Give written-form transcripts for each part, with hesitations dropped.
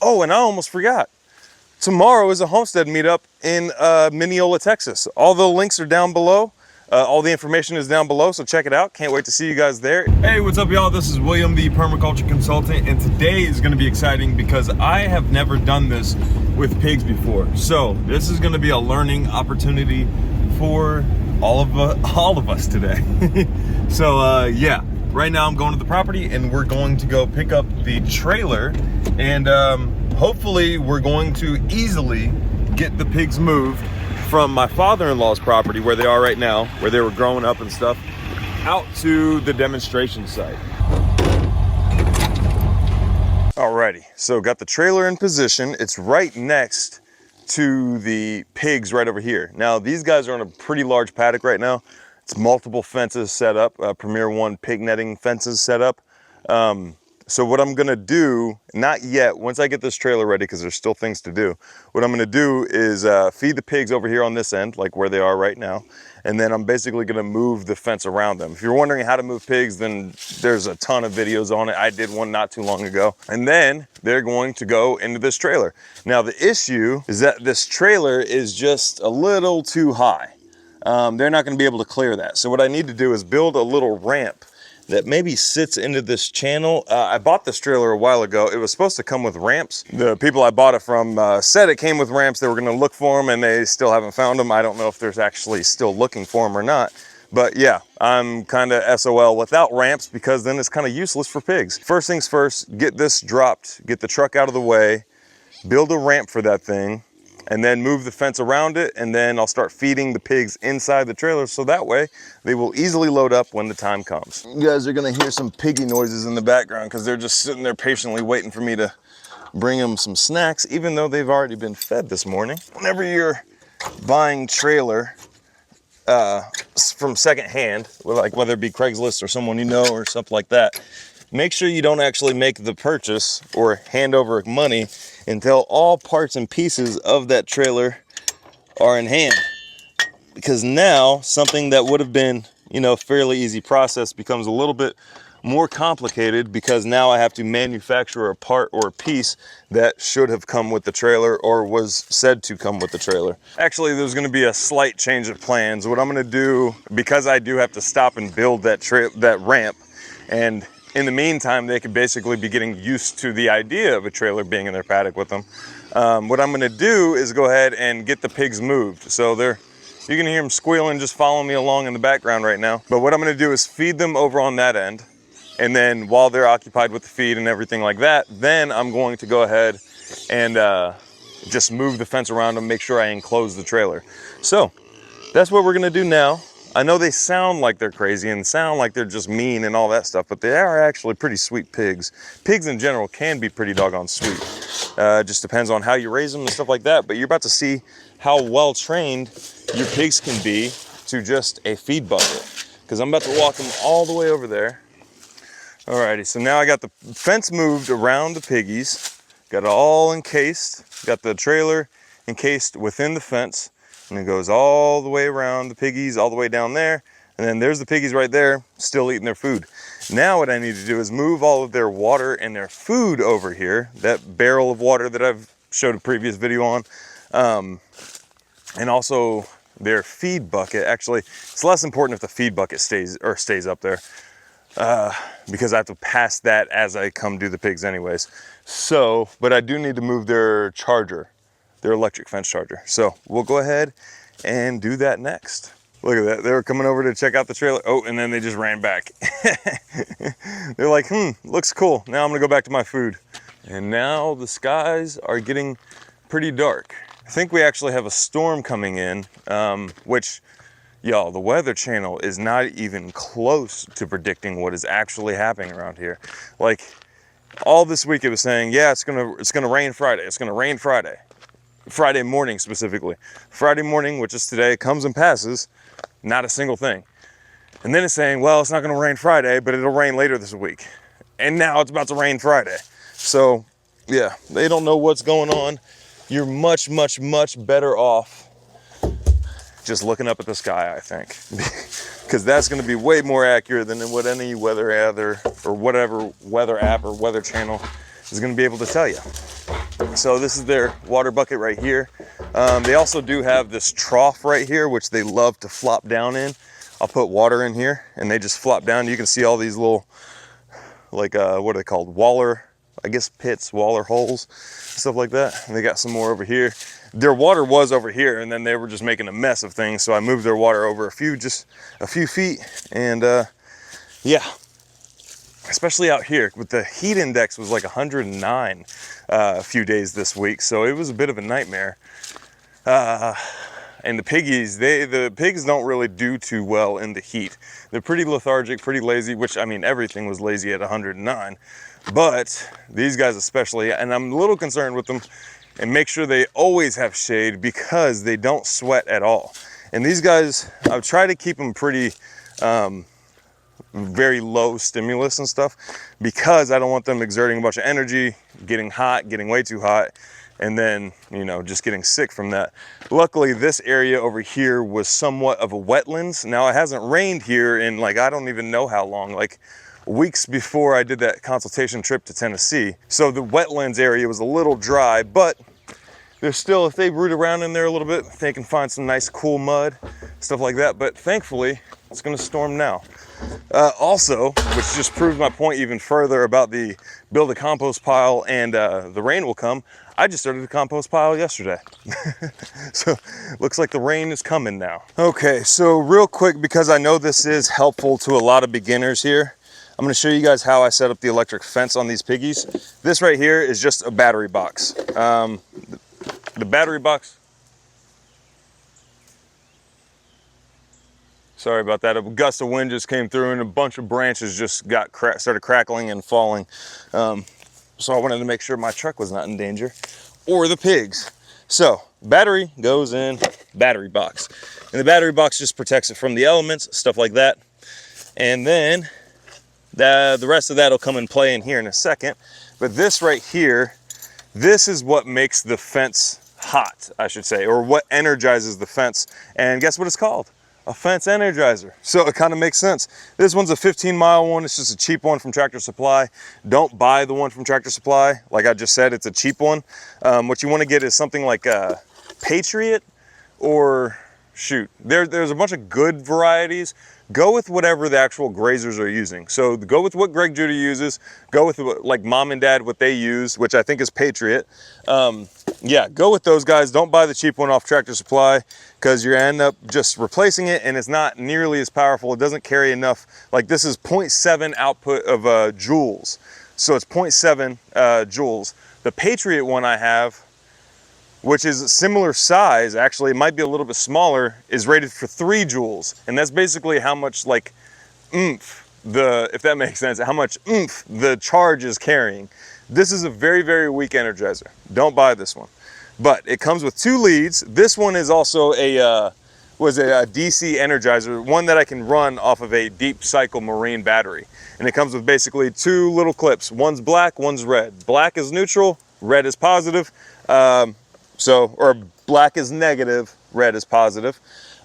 Oh, and I almost forgot. Tomorrow is a Homestead meetup in Mineloa, Texas. All the links are down below. All the information is down below, so check it out. Can't wait to see you guys there. Hey, what's up, y'all? This is William, the Permaculture Consultant, and today is going to be exciting because I have never done this with pigs before. So this is going to be a learning opportunity for all of us today. So yeah, right now I'm going to the property and we're going to go pick up the trailer, and hopefully we're going to easily get the pigs moved from my father-in-law's property, where they are right now, where they were growing up and stuff, out to the demonstration site. Alrighty, so got the trailer in position. It's right next to the pigs right over here. Now these guys are on a pretty large paddock right now. It's multiple fences set up, Premier One pig netting fences set up. So what I'm gonna do, not yet, once I get this trailer ready, because there's still things to do, what I'm gonna do is feed the pigs over here on this end, like where they are right now, and then I'm basically gonna move the fence around them. If you're wondering how to move pigs, then there's a ton of videos on it. I did one not too long ago. And then they're going to go into this trailer. Now the issue is that this trailer is just a little too high. They're not gonna be able to clear that. So what I need to do is build a little ramp that maybe sits into this channel. I bought this trailer a while ago. It was supposed to come with ramps. The people I bought it from said it came with ramps. They were gonna look for them and they still haven't found them. I don't know if there's actually still looking for them or not. But yeah, I'm kind of SOL without ramps, because then it's kind of useless for pigs. First things first, get this dropped, get the truck out of the way, build a ramp for that thing, and then move the fence around it, and then I'll start feeding the pigs inside the trailer, so that way they will easily load up when the time comes. You guys are gonna hear some piggy noises in the background because they're just sitting there patiently waiting for me to bring them some snacks, even though they've already been fed this morning. Whenever you're buying trailer from secondhand, like whether it be Craigslist or someone you know or something like that, make sure you don't actually make the purchase or hand over money until all parts and pieces of that trailer are in hand. Because now something that would have been, you know, fairly easy process becomes a little bit more complicated, because now I have to manufacture a part or a piece that should have come with the trailer or was said to come with the trailer. Actually, there's going to be a slight change of plans. What I'm going to do, because I do have to stop and build that ramp, and in the meantime, they could basically be getting used to the idea of a trailer being in their paddock with them. What I'm gonna do is go ahead and get the pigs moved. So you can hear them squealing, just following me along in the background right now. But what I'm gonna do is feed them over on that end. And then while they're occupied with the feed and everything like that, then I'm going to go ahead and just move the fence around them, make sure I enclose the trailer. So that's what we're gonna do now. I know they sound like they're crazy and sound like they're just mean and all that stuff, but they are actually pretty sweet pigs. Pigs in general can be pretty doggone sweet. Just depends on how you raise them and stuff like that, but you're about to see how well trained your pigs can be to just a feed bucket, because I'm about to walk them all the way over there. Alrighty, so now I got the fence moved around the piggies, got it all encased, got the trailer encased within the fence, and it goes all the way around the piggies, all the way down there. And then there's the piggies right there, still eating their food. Now what I need to do is move all of their water and their food over here, that barrel of water that I've showed a previous video on. And also their feed bucket. Actually, it's less important if the feed bucket stays up there, because I have to pass that as I come do the pigs anyways. So, but I do need to move their charger, their electric fence charger. So we'll go ahead and do that next. Look at that, they were coming over to check out the trailer. Oh, and then they just ran back. They're like, looks cool. Now I'm gonna go back to my food. And now the skies are getting pretty dark. I think we actually have a storm coming in, which, y'all, the Weather Channel is not even close to predicting what is actually happening around here. Like, all this week it was saying, yeah, it's gonna rain Friday. It's gonna rain Friday. Friday morning specifically. Friday morning, which is today, comes and passes, not a single thing. And then it's saying, well, it's not gonna rain Friday, but it'll rain later this week. And now it's about to rain Friday. So yeah, they don't know what's going on. You're much, much, much better off just looking up at the sky, I think. Because that's gonna be way more accurate than what any weather app or whatever weather app or weather channel is gonna be able to tell you. So this is their water bucket right here. They also do have this trough right here, which they love to flop down in. I'll put water in here and they just flop down. You can see all these little, like, what are they called? Waller, I guess pits, waller holes, stuff like that. And they got some more over here. Their water was over here and then they were just making a mess of things. So I moved their water over just a few feet. And yeah, especially out here with the heat index was like 109 a few days this week. So it was a bit of a nightmare. And the piggies, the pigs don't really do too well in the heat. They're pretty lethargic, pretty lazy, which, I mean, everything was lazy at 109. But these guys especially, and I'm a little concerned with them, and make sure they always have shade because they don't sweat at all. And these guys, I've tried to keep them pretty, very low stimulus and stuff because I don't want them exerting a bunch of energy, getting hot, getting way too hot, and then, you know, just getting sick from that. Luckily, this area over here was somewhat of a wetlands. Now, it hasn't rained here in, like, I don't even know how long, like weeks before I did that consultation trip to Tennessee. So the wetlands area was a little dry, but there's still, if they root around in there a little bit, they can find some nice cool mud, stuff like that. But thankfully, it's gonna storm now. Also, which just proved my point even further about the build a compost pile and the rain will come, I just started a compost pile yesterday. So looks like the rain is coming now. Okay, so real quick, because I know this is helpful to a lot of beginners here, I'm gonna show you guys how I set up the electric fence on these piggies. This right here is just a battery box. The battery box, sorry about that. A gust of wind just came through and a bunch of branches just started crackling and falling. So I wanted to make sure my truck was not in danger, or the pigs. So battery goes in battery box. And the battery box just protects it from the elements, stuff like that. And then the rest of that will come and play in here in a second. But this right here, this is what makes the fence hot, I should say, or what energizes the fence. And guess what it's called? A fence energizer. So it kind of makes sense. This one's a 15-mile one. It's just a cheap one from Tractor Supply. Don't buy the one from Tractor Supply. Like I just said, it's a cheap one. What you want to get is something like a Patriot, or shoot, there's a bunch of good varieties. Go with whatever the actual grazers are using. So go with what Greg Judy uses. Go with like Mom and Dad, what they use, which I think is Patriot. Yeah, go with those guys. Don't buy the cheap one off Tractor Supply because you end up just replacing it and it's not nearly as powerful. It doesn't carry enough. Like this is 0.7 output of joules. So it's 0.7 joules. The Patriot one I have, which is a similar size, actually it might be a little bit smaller, is rated for 3 joules. And that's basically how much like oomph, if that makes sense, how much oomph the charge is carrying. This is a very, very weak energizer. Don't buy this one. But it comes with 2 leads. This one is also a DC energizer, one that I can run off of a deep cycle marine battery. And it comes with basically 2 little clips. One's black, one's red. Black is neutral, red is positive. Or black is negative, red is positive.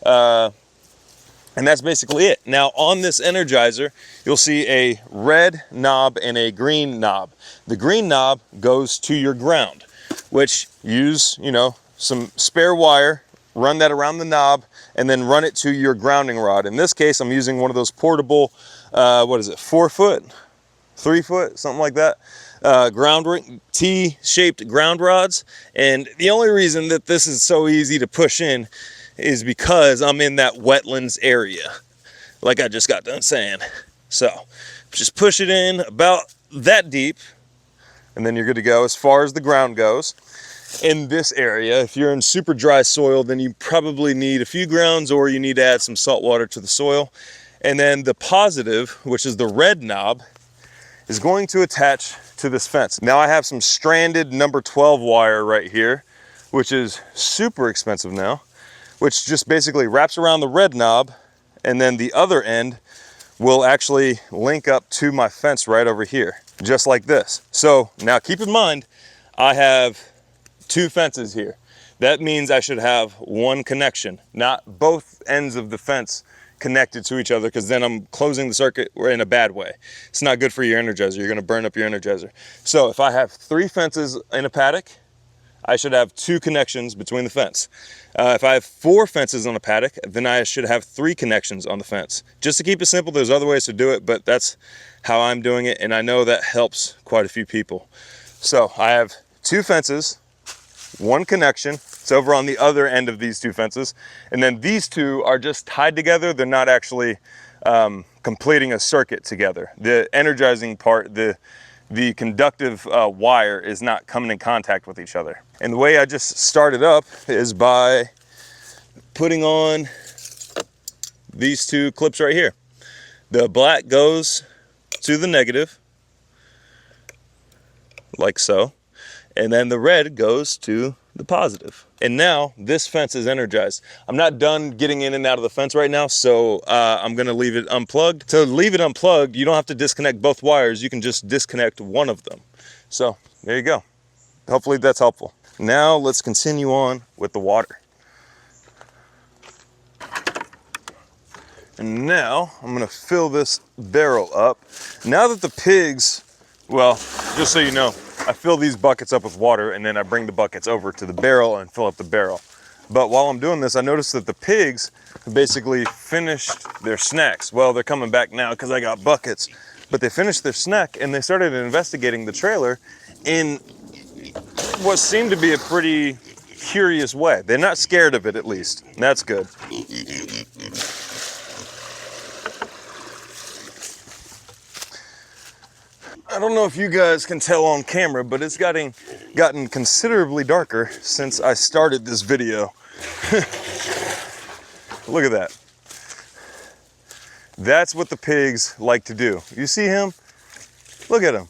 And that's basically it. Now on this energizer, you'll see a red knob and a green knob. The green knob goes to your ground, which use, you know, some spare wire, run that around the knob, and then run it to your grounding rod. In this case, I'm using one of those portable, 4 foot, 3 foot, something like that. T-shaped ground rods. And the only reason that this is so easy to push in is because I'm in that wetlands area, like I just got done saying. So just push it in about that deep, and then you're good to go as far as the ground goes. In this area, if you're in super dry soil, then you probably need a few grounds, or you need to add some salt water to the soil. And then the positive, which is the red knob, is going to attach to this fence. Now I have some stranded number 12 wire right here, which is super expensive now, which just basically wraps around the red knob, and then the other end will actually link up to my fence right over here, just like this. So now keep in mind, I have 2 fences here. That means I should have 1 connection, not both ends of the fence connected to each other, because then I'm closing the circuit in a bad way. It's not good for your Energizer. You're gonna burn up your Energizer. So if I have 3 fences in a paddock, I should have 2 connections between the fence. If I have 4 fences on a paddock, then I should have 3 connections on the fence. Just to keep it simple, there's other ways to do it, but that's how I'm doing it, and I know that helps quite a few people. So I have 2 fences, 1 connection. It's over on the other end of these 2 fences, and then these 2 are just tied together. They're not actually completing a circuit together. The energizing part, the conductive wire is not coming in contact with each other. And the way I just started up is by putting on these 2 clips right here. The black goes to the negative, like so, and then the red goes to the positive. And now this fence is energized. I'm not done getting in and out of the fence right now, so I'm gonna leave it unplugged. To leave it unplugged, you don't have to disconnect both wires. You can just disconnect one of them. So there you go. Hopefully that's helpful. Now let's continue on with the water. And now I'm gonna fill this barrel up. Now that the pigs, well, just so you know, I fill these buckets up with water, and then I bring the buckets over to the barrel and fill up the barrel. But while I'm doing this, I noticed that the pigs basically finished their snacks. Well, they're coming back now because I got buckets, but they finished their snack and they started investigating the trailer in what seemed to be a pretty curious way. They're not scared of it, at least. That's good. I don't know if you guys can tell on camera, but it's gotten considerably darker since I started this video. Look at that. That's what the pigs like to do. You see him? Look at him.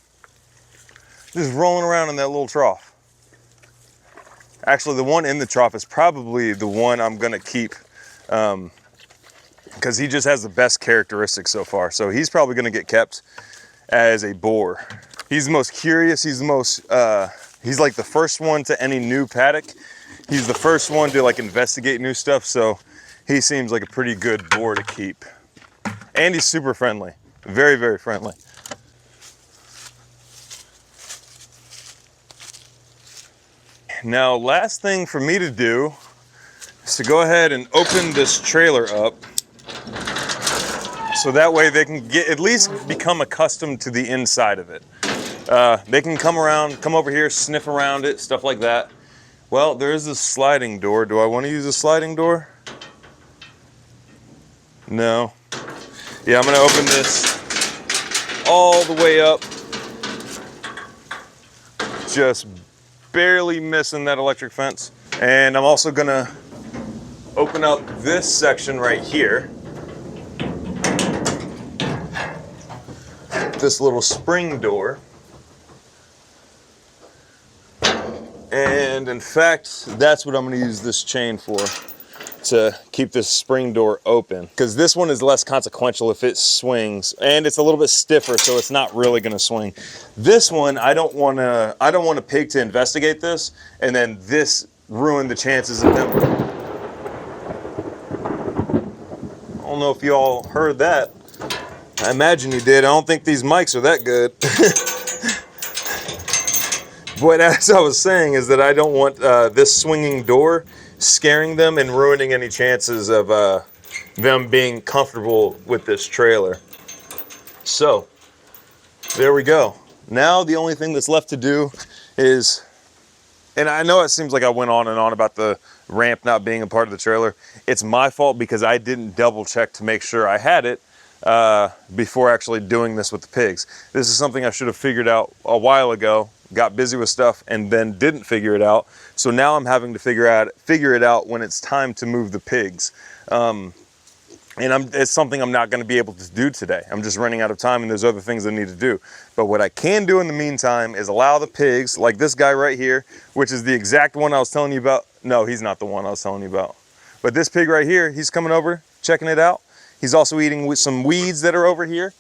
Just rolling around in that little trough. Actually, the one in the trough is probably the one I'm gonna keep, because he just has the best characteristics so far. So he's probably gonna get kept as a boar. He's the most curious. He's the most, he's like the first one to any new paddock. He's the first one to like investigate new stuff. So he seems like a pretty good boar to keep. And he's super friendly, very, very friendly. Now, last thing for me to do is to go ahead and open this trailer up, so that way they can at least become accustomed to the inside of it. They can come over here, sniff around it, stuff like that. Well, there is a sliding door. Do I want to use a sliding door? No. Yeah, I'm gonna open this all the way up. Just barely missing that electric fence. And I'm also gonna open up this section right here. This little spring door. And in fact, that's what I'm gonna use this chain for, to keep this spring door open. Because this one is less consequential if it swings, and it's a little bit stiffer, so it's not really gonna swing. This one, I don't want a pig to investigate this, and then this ruin the chances of them. I don't know if you all heard that. I imagine you did. I don't think these mics are that good. But as I was saying, is that I don't want this swinging door scaring them and ruining any chances of them being comfortable with this trailer. So there we go. Now the only thing that's left to do is, and I know it seems like I went on and on about the ramp not being a part of the trailer. It's my fault because I didn't double check to make sure I had it before actually doing this with the pigs. This is something I should have figured out a while ago, got busy with stuff, and then didn't figure it out. So now I'm having to figure it out when it's time to move the pigs. And it's something I'm not gonna be able to do today. I'm just running out of time, and there's other things I need to do. But what I can do in the meantime is allow the pigs, like this guy right here, which is the exact one I was telling you about. No, he's not the one I was telling you about. But this pig right here, he's coming over, checking it out. He's also eating with some weeds that are over here.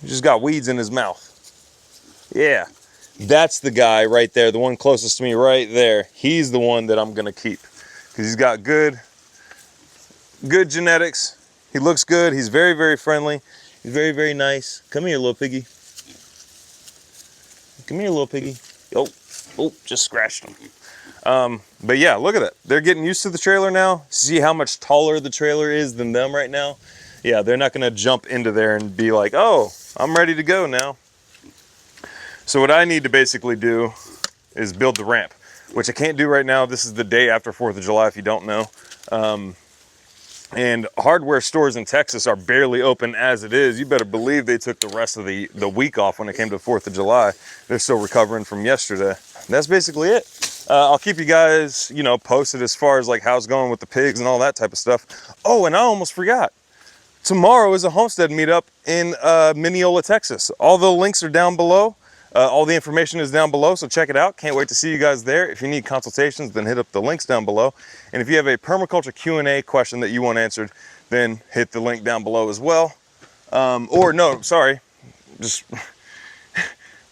He just got weeds in his mouth. Yeah, that's the guy right there, the one closest to me right there. He's the one that I'm gonna keep because he's got good genetics. He looks good. He's very, very friendly. He's very, very nice. Come here, little piggy. Come here, little piggy. Oh, just scratched him. But yeah, look at it. They're getting used to the trailer now. See how much taller the trailer is than them right now? Yeah, they're not gonna jump into there and be like, oh, I'm ready to go now. So what I need to basically do is build the ramp, which I can't do right now. This is the day after 4th of July, if you don't know. And hardware stores in Texas are barely open as it is. You better believe they took the rest of the week off when it came to 4th of July. They're still recovering from yesterday. And that's basically it. I'll keep you guys, you know, posted as far as like how it's going with the pigs and all that type of stuff. Oh, and I almost forgot. Tomorrow is a Homestead meetup in Mineloa, Texas. All the links are down below. All the information is down below, so check it out. Can't wait to see you guys there. If you need consultations, then hit up the links down below. And if you have a permaculture Q&A question that you want answered, then hit the link down below as well. Or no, sorry, just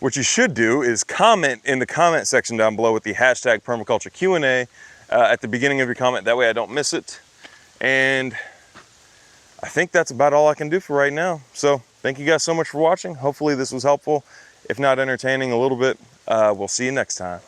what you should do is comment in the comment section down below with the hashtag permaculture Q&A at the beginning of your comment. That way I don't miss it. And I think that's about all I can do for right now. So thank you guys so much for watching. Hopefully this was helpful. If not entertaining a little bit, we'll see you next time.